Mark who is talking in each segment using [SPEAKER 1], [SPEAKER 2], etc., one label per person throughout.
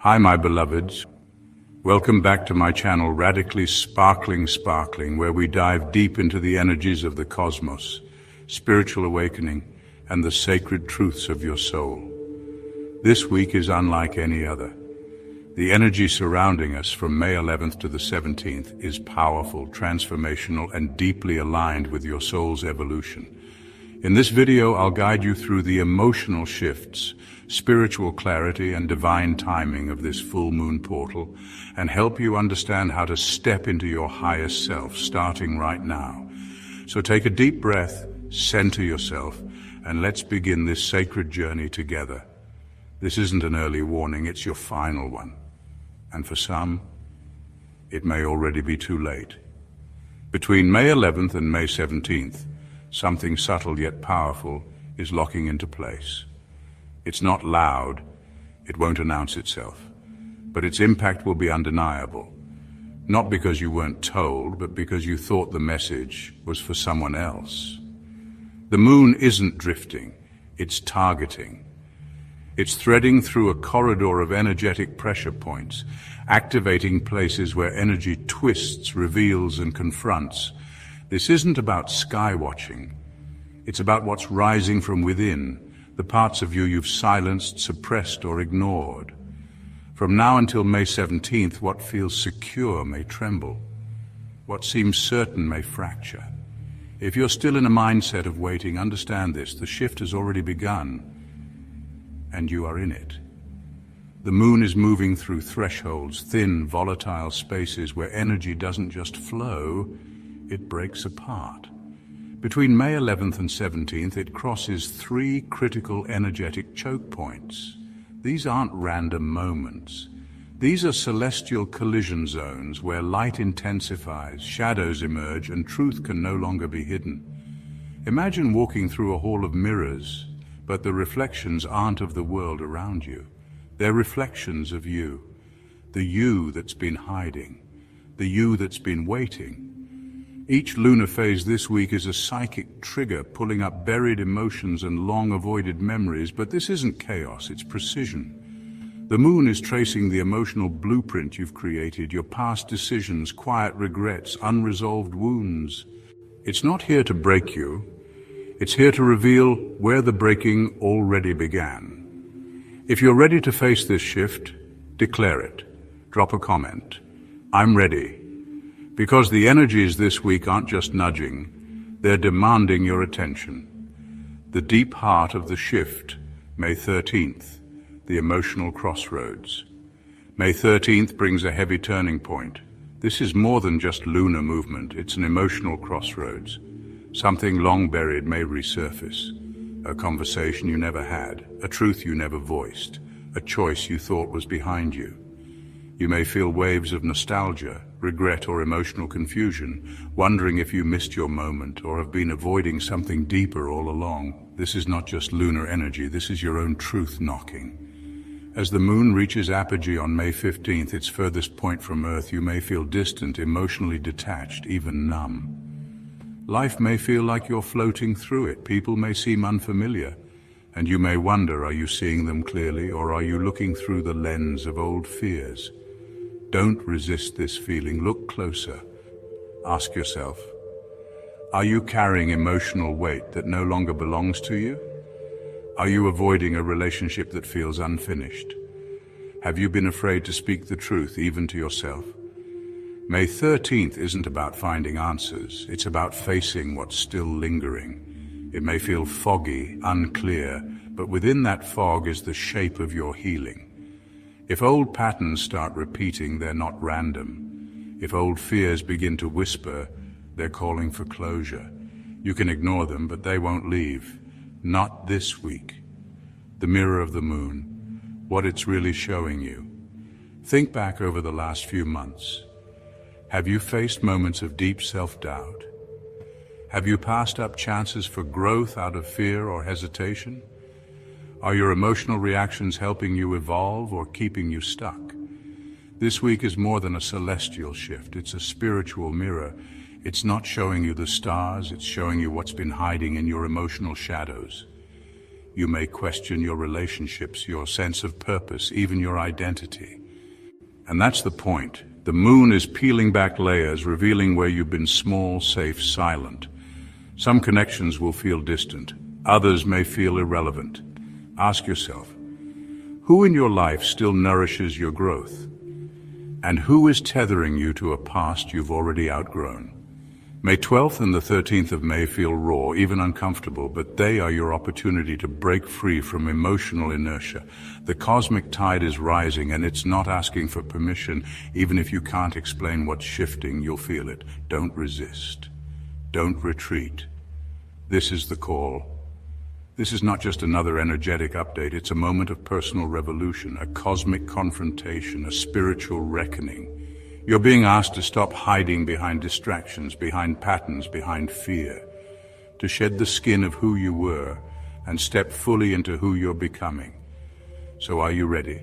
[SPEAKER 1] Hi my beloveds, welcome back to my channel Radically Sparkling, where we dive deep into the energies of the cosmos, spiritual awakening, and the sacred truths of your soul. This week is unlike any other. The energy surrounding us from May 11th to the 17th is powerful, transformational, and deeply aligned with your soul's evolution. In this video, I'll guide you through the emotional shifts, spiritual clarity, and divine timing of this full moon portal, and help you understand how to step into your highest self, starting right now. So take a deep breath, center yourself, and let's begin this sacred journey together. This isn't an early warning, it's your final one. And for some, it may already be too late. Between May 11th and May 17th, something subtle yet powerful is locking into place. It's not loud, it won't announce itself, but its impact will be undeniable. Not because you weren't told, but because you thought the message was for someone else. The moon isn't drifting, it's targeting. It's threading through a corridor of energetic pressure points, activating places where energy twists, reveals, and confronts. This isn't about sky watching. It's about what's rising from within, the parts of you you've silenced, suppressed, or ignored. From now until May 17th, what feels secure may tremble. What seems certain may fracture. If you're still in a mindset of waiting, understand this: the shift has already begun, and you are in it. The moon is moving through thresholds, thin, volatile spaces where energy doesn't just flow, it breaks apart. Between May 11th and 17th, it crosses three critical energetic choke points. These aren't random moments. These are celestial collision zones where light intensifies, shadows emerge, and truth can no longer be hidden. Imagine walking through a hall of mirrors, but the reflections aren't of the world around you. They're reflections of you. The you that's been hiding. The you that's been waiting. Each lunar phase this week is a psychic trigger, pulling up buried emotions and long-avoided memories, but this isn't chaos, it's precision. The moon is tracing the emotional blueprint you've created, your past decisions, quiet regrets, unresolved wounds. It's not here to break you, it's here to reveal where the breaking already began. If you're ready to face this shift, declare it. Drop a comment. I'm ready. Because the energies this week aren't just nudging, they're demanding your attention. The deep heart of the shift, May 13th, the emotional crossroads. May 13th brings a heavy turning point. This is more than just lunar movement, it's an emotional crossroads. Something long buried may resurface. A conversation you never had, a truth you never voiced, a choice you thought was behind you. You may feel waves of nostalgia, regret, or emotional confusion, wondering if you missed your moment or have been avoiding something deeper all along. This is not just lunar energy, this is your own truth knocking. As the moon reaches apogee on May 15th, its furthest point from Earth, you may feel distant, emotionally detached, even numb. Life may feel like you're floating through it. People may seem unfamiliar, and you may wonder, are you seeing them clearly, or are you looking through the lens of old fears? Don't resist this feeling. Look closer. Ask yourself, are you carrying emotional weight that no longer belongs to you? Are you avoiding a relationship that feels unfinished? Have you been afraid to speak the truth, even to yourself? May 13th isn't about finding answers. It's about facing what's still lingering. It may feel foggy, unclear, but within that fog is the shape of your healing. If old patterns start repeating, they're not random. If old fears begin to whisper, they're calling for closure. You can ignore them, but they won't leave. Not this week. The mirror of the moon, what it's really showing you. Think back over the last few months. Have you faced moments of deep self-doubt? Have you passed up chances for growth out of fear or hesitation? Are your emotional reactions helping you evolve or keeping you stuck? This week is more than a celestial shift. It's a spiritual mirror. It's not showing you the stars, it's showing you what's been hiding in your emotional shadows. You may question your relationships, your sense of purpose, even your identity. And that's the point. The moon is peeling back layers, revealing where you've been small, safe, silent. Some connections will feel distant. Others may feel irrelevant. Ask yourself, who in your life still nourishes your growth? And who is tethering you to a past you've already outgrown? May 12th and the 13th of May feel raw, even uncomfortable, but they are your opportunity to break free from emotional inertia. The cosmic tide is rising, and it's not asking for permission. Even if you can't explain what's shifting, you'll feel it. Don't resist. Don't retreat. This is the call. This is not just another energetic update. It's a moment of personal revolution, a cosmic confrontation, a spiritual reckoning. You're being asked to stop hiding behind distractions, behind patterns, behind fear, to shed the skin of who you were and step fully into who you're becoming. So are you ready?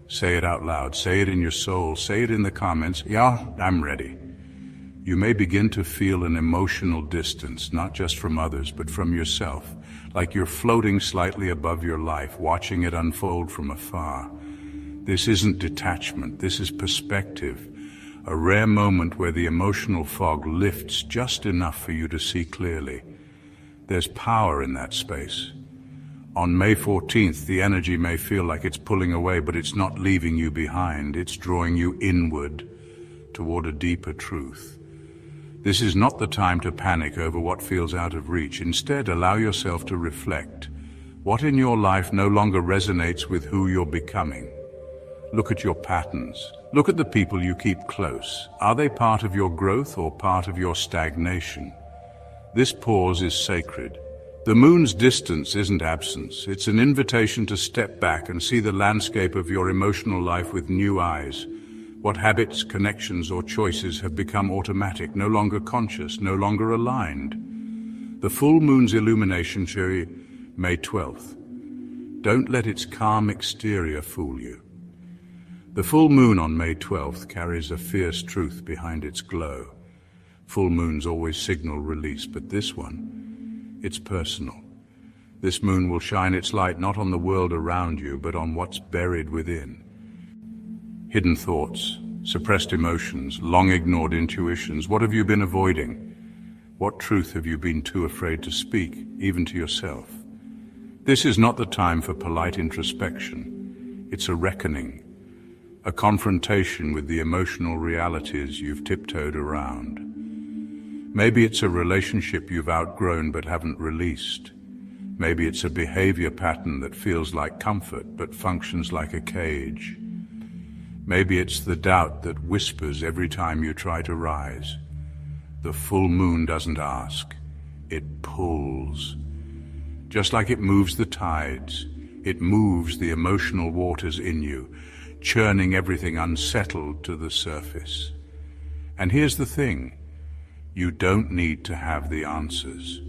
[SPEAKER 1] Say it out loud. Say it in your soul. Say it in the comments. Yeah, I'm ready. You may begin to feel an emotional distance, not just from others, but from yourself, like you're floating slightly above your life, watching it unfold from afar. This isn't detachment. This is perspective. A rare moment where the emotional fog lifts just enough for you to see clearly. There's power in that space. On May 14th, the energy may feel like it's pulling away, but it's not leaving you behind. It's drawing you inward toward a deeper truth. This is not the time to panic over what feels out of reach. Instead, allow yourself to reflect. What in your life no longer resonates with who you're becoming? Look at your patterns. Look at the people you keep close. Are they part of your growth or part of your stagnation? This pause is sacred. The moon's distance isn't absence. It's an invitation to step back and see the landscape of your emotional life with new eyes. What habits, connections, or choices have become automatic, no longer conscious, no longer aligned? The full moon's illumination show you May 12th. Don't let its calm exterior fool you. The full moon on May 12th carries a fierce truth behind its glow. Full moons always signal release, but this one, it's personal. This moon will shine its light not on the world around you, but on what's buried within. Hidden thoughts, suppressed emotions, long-ignored intuitions. What have you been avoiding? What truth have you been too afraid to speak, even to yourself? This is not the time for polite introspection. It's a reckoning. A confrontation with the emotional realities you've tiptoed around. Maybe it's a relationship you've outgrown but haven't released. Maybe it's a behavior pattern that feels like comfort but functions like a cage. Maybe it's the doubt that whispers every time you try to rise. The full moon doesn't ask, it pulls. Just like it moves the tides, it moves the emotional waters in you, churning everything unsettled to the surface. And here's the thing, you don't need to have the answers.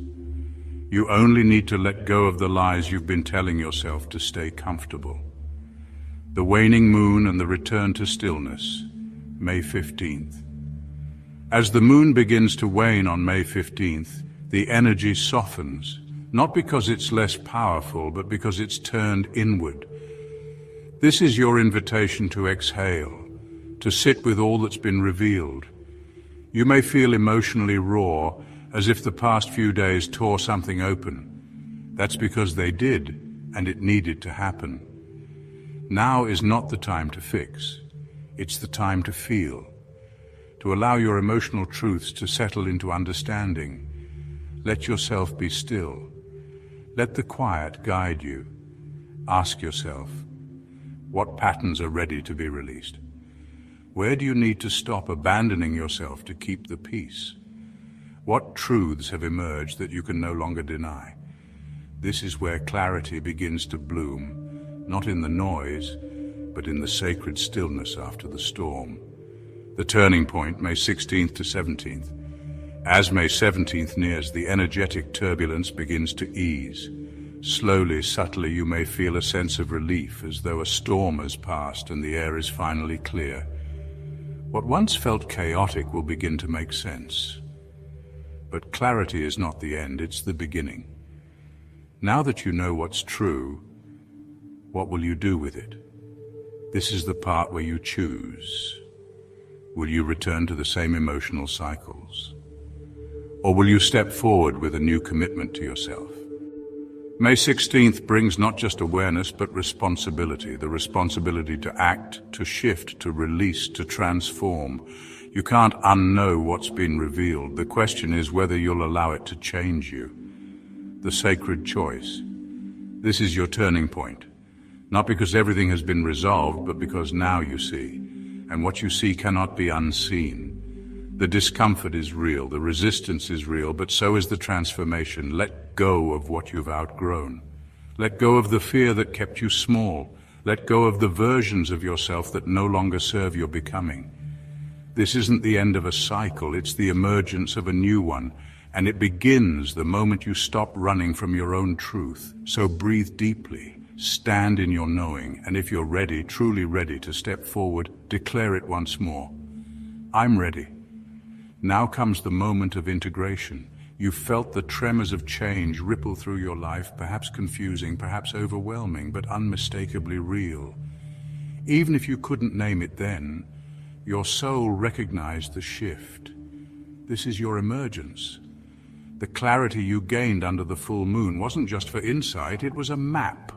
[SPEAKER 1] You only need to let go of the lies you've been telling yourself to stay comfortable. The waning moon and the return to stillness, May 15th. As the moon begins to wane on May 15th, the energy softens, not because it's less powerful, but because it's turned inward. This is your invitation to exhale, to sit with all that's been revealed. You may feel emotionally raw, as if the past few days tore something open. That's because they did, and it needed to happen. Now is not the time to fix. It's the time to feel, to allow your emotional truths to settle into understanding. Let yourself be still. Let the quiet guide you. Ask yourself, what patterns are ready to be released? Where do you need to stop abandoning yourself to keep the peace? What truths have emerged that you can no longer deny? This is where clarity begins to bloom, not in the noise, but in the sacred stillness after the storm. The turning point, May 16th to 17th. As May 17th nears, the energetic turbulence begins to ease. Slowly, subtly, you may feel a sense of relief, as though a storm has passed and the air is finally clear. What once felt chaotic will begin to make sense. But clarity is not the end, it's the beginning. Now that you know what's true, what will you do with it? This is the part where you choose. Will you return to the same emotional cycles? Or will you step forward with a new commitment to yourself? May 16th brings not just awareness, but responsibility. The responsibility to act, to shift, to release, to transform. You can't unknow what's been revealed. The question is whether you'll allow it to change you. The sacred choice. This is your turning point. Not because everything has been resolved, but because now you see. And what you see cannot be unseen. The discomfort is real, the resistance is real, but so is the transformation. Let go of what you've outgrown. Let go of the fear that kept you small. Let go of the versions of yourself that no longer serve your becoming. This isn't the end of a cycle, it's the emergence of a new one, and it begins the moment you stop running from your own truth. So breathe deeply, stand in your knowing, and if you're ready, truly ready to step forward, declare it once more. I'm ready. Now comes the moment of integration. You've felt the tremors of change ripple through your life, perhaps confusing, perhaps overwhelming, but unmistakably real. Even if you couldn't name it then, your soul recognized the shift. This is your emergence. The clarity you gained under the full moon wasn't just for insight, it was a map.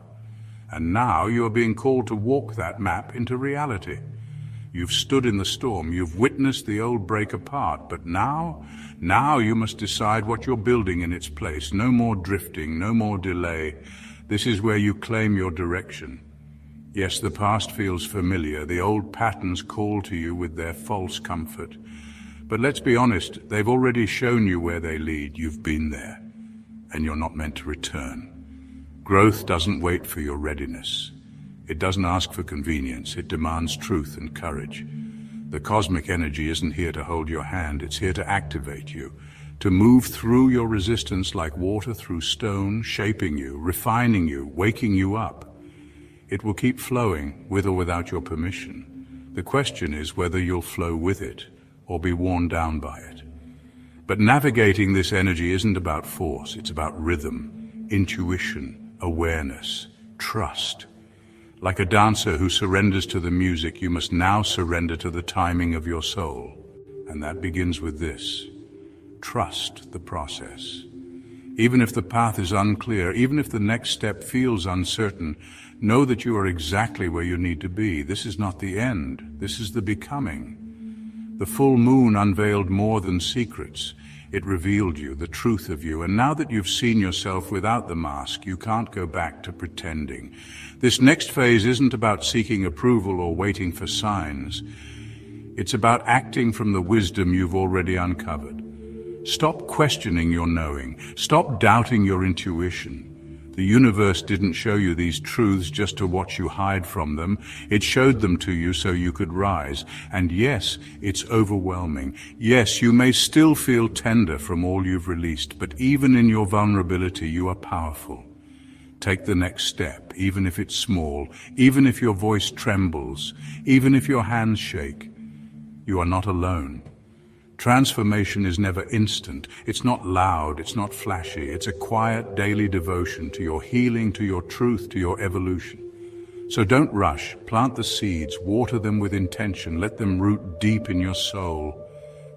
[SPEAKER 1] And now you are being called to walk that map into reality. You've stood in the storm, you've witnessed the old break apart, but now you must decide what you're building in its place. No more drifting, no more delay. This is where you claim your direction. Yes, the past feels familiar, the old patterns call to you with their false comfort. But let's be honest, they've already shown you where they lead. You've been there, and you're not meant to return. Growth doesn't wait for your readiness. It doesn't ask for convenience, it demands truth and courage. The cosmic energy isn't here to hold your hand, it's here to activate you, to move through your resistance like water through stone, shaping you, refining you, waking you up. It will keep flowing, with or without your permission. The question is whether you'll flow with it, or be worn down by it. But navigating this energy isn't about force, it's about rhythm, intuition, awareness, trust. Like a dancer who surrenders to the music, you must now surrender to the timing of your soul. And that begins with this. Trust the process. Even if the path is unclear, even if the next step feels uncertain, know that you are exactly where you need to be. This is not the end. This is the becoming. The full moon unveiled more than secrets. It revealed you, the truth of you, and now that you've seen yourself without the mask, you can't go back to pretending. This next phase isn't about seeking approval or waiting for signs. It's about acting from the wisdom you've already uncovered. Stop questioning your knowing. Stop doubting your intuition. The universe didn't show you these truths just to watch you hide from them. It showed them to you so you could rise. And yes, it's overwhelming. Yes, you may still feel tender from all you've released, but even in your vulnerability, you are powerful. Take the next step, even if it's small, even if your voice trembles, even if your hands shake. You are not alone. Transformation is never instant. It's not loud, it's not flashy. It's a quiet daily devotion to your healing, to your truth, to your evolution. So don't rush. Plant the seeds, water them with intention, let them root deep in your soul.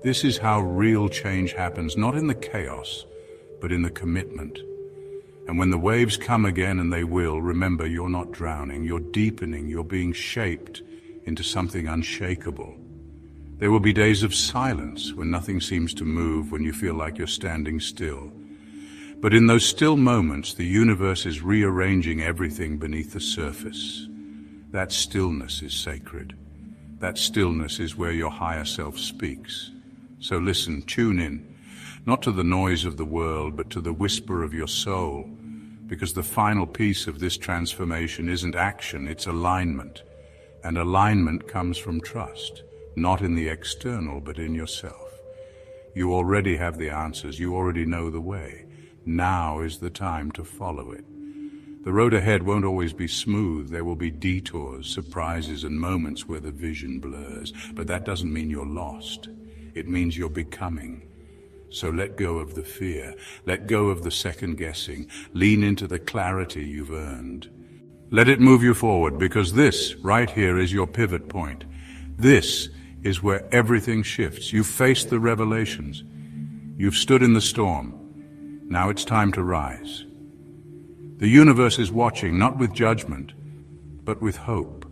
[SPEAKER 1] This is how real change happens, not in the chaos, but in the commitment. And when the waves come again, and they will, remember you're not drowning, you're deepening, you're being shaped into something unshakable. There will be days of silence when nothing seems to move, when you feel like you're standing still. But in those still moments, the universe is rearranging everything beneath the surface. That stillness is sacred. That stillness is where your higher self speaks. So listen, tune in, not to the noise of the world, but to the whisper of your soul, because the final piece of this transformation isn't action, it's alignment. And alignment comes from trust. Not in the external, but in yourself. You already have the answers, you already know the way. Now is the time to follow it. The road ahead won't always be smooth. There will be detours, surprises, and moments where the vision blurs. But that doesn't mean you're lost. It means you're becoming. So let go of the fear, let go of the second guessing, lean into the clarity you've earned. Let it move you forward, because this right here is your pivot point. This is where everything shifts. You've faced the revelations. You've stood in the storm. Now it's time to rise. The universe is watching, not with judgment, but with hope.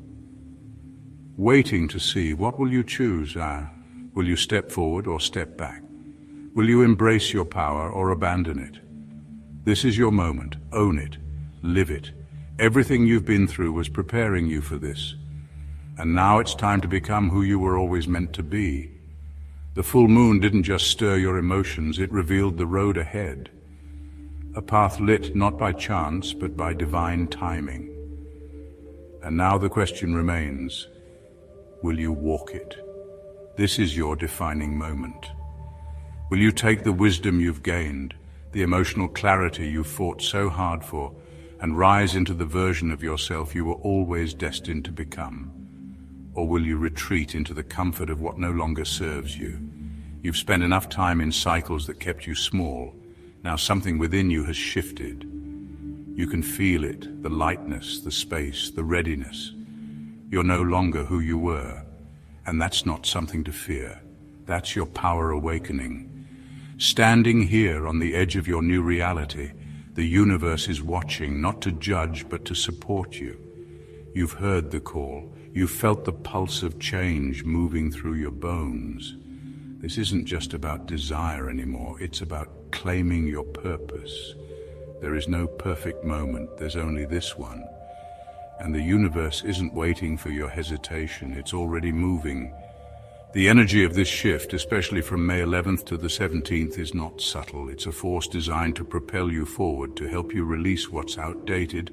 [SPEAKER 1] Waiting to see, what will you choose? Will you step forward or step back? Will you embrace your power or abandon it? This is your moment. Own it. Live it. Everything you've been through was preparing you for this. And now it's time to become who you were always meant to be. The full moon didn't just stir your emotions, it revealed the road ahead. A path lit not by chance, but by divine timing. And now the question remains, will you walk it? This is your defining moment. Will you take the wisdom you've gained, the emotional clarity you fought so hard for, and rise into the version of yourself you were always destined to become? Or will you retreat into the comfort of what no longer serves you? You've spent enough time in cycles that kept you small. Now something within you has shifted. You can feel it, the lightness, the space, the readiness. You're no longer who you were, and that's not something to fear. That's your power awakening. Standing here on the edge of your new reality, the universe is watching, not to judge, but to support you. You've heard the call. You've felt the pulse of change moving through your bones. This isn't just about desire anymore. It's about claiming your purpose. There is no perfect moment. There's only this one. And the universe isn't waiting for your hesitation. It's already moving. The energy of this shift, especially from May 11th to the 17th, is not subtle. It's a force designed to propel you forward, to help you release what's outdated,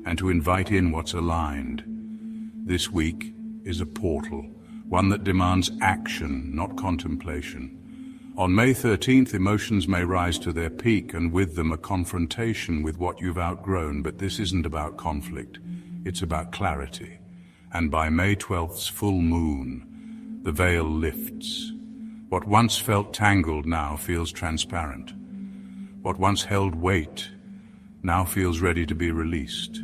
[SPEAKER 1] and to invite in what's aligned. This week is a portal, one that demands action, not contemplation. On May 13th, emotions may rise to their peak, and with them a confrontation with what you've outgrown, but this isn't about conflict. It's about clarity. And by May 12th's full moon, the veil lifts. What once felt tangled now feels transparent. What once held weight now feels ready to be released.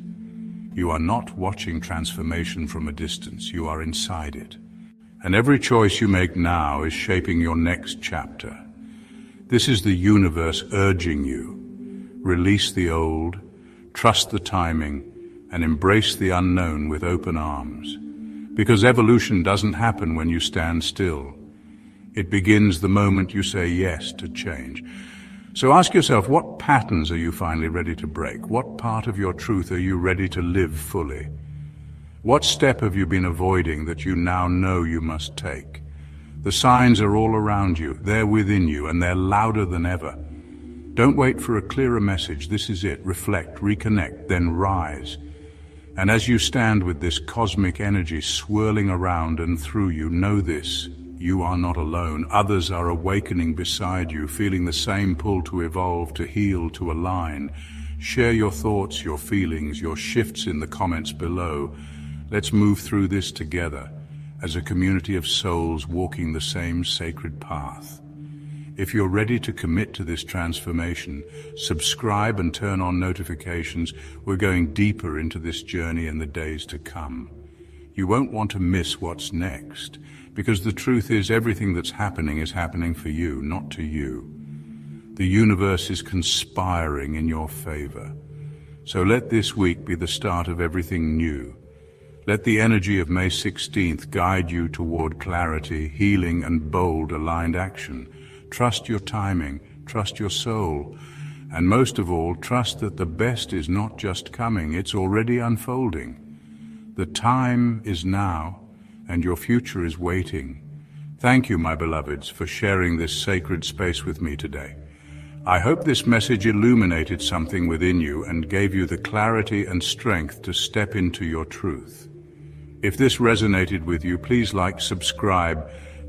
[SPEAKER 1] You are not watching transformation from a distance, you are inside it. And every choice you make now is shaping your next chapter. This is the universe urging you. Release the old, trust the timing, and embrace the unknown with open arms. Because evolution doesn't happen when you stand still. It begins the moment you say yes to change. So ask yourself, what patterns are you finally ready to break? What part of your truth are you ready to live fully? What step have you been avoiding that you now know you must take? The signs are all around you, they're within you, and they're louder than ever. Don't wait for a clearer message. This is it. Reflect, reconnect, then rise. And as you stand with this cosmic energy swirling around and through you, know this: you are not alone. Others are awakening beside you, feeling the same pull to evolve, to heal, to align. Share your thoughts, your feelings, your shifts in the comments below. Let's move through this together as a community of souls walking the same sacred path. If you're ready to commit to this transformation, subscribe and turn on notifications. We're going deeper into this journey in the days to come. You won't want to miss what's next, because the truth is everything that's happening is happening for you, not to you. The universe is conspiring in your favor. So let this week be the start of everything new. Let the energy of May 16th guide you toward clarity, healing, and bold, aligned action. Trust your timing, trust your soul, and most of all, trust that the best is not just coming, it's already unfolding. The time is now, and your future is waiting. Thank you, my beloveds, for sharing this sacred space with me today. I hope this message illuminated something within you and gave you the clarity and strength to step into your truth. If this resonated with you, please like, subscribe,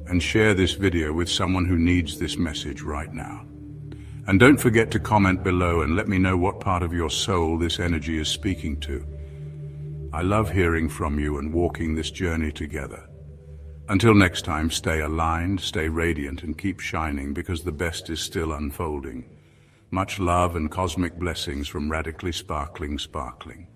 [SPEAKER 1] and share this video with someone who needs this message right now. And don't forget to comment below and let me know what part of your soul this energy is speaking to. I love hearing from you and walking this journey together. Until next time, stay aligned, stay radiant, and keep shining, because the best is still unfolding. Much love and cosmic blessings from Radically Sparkling Sparkling.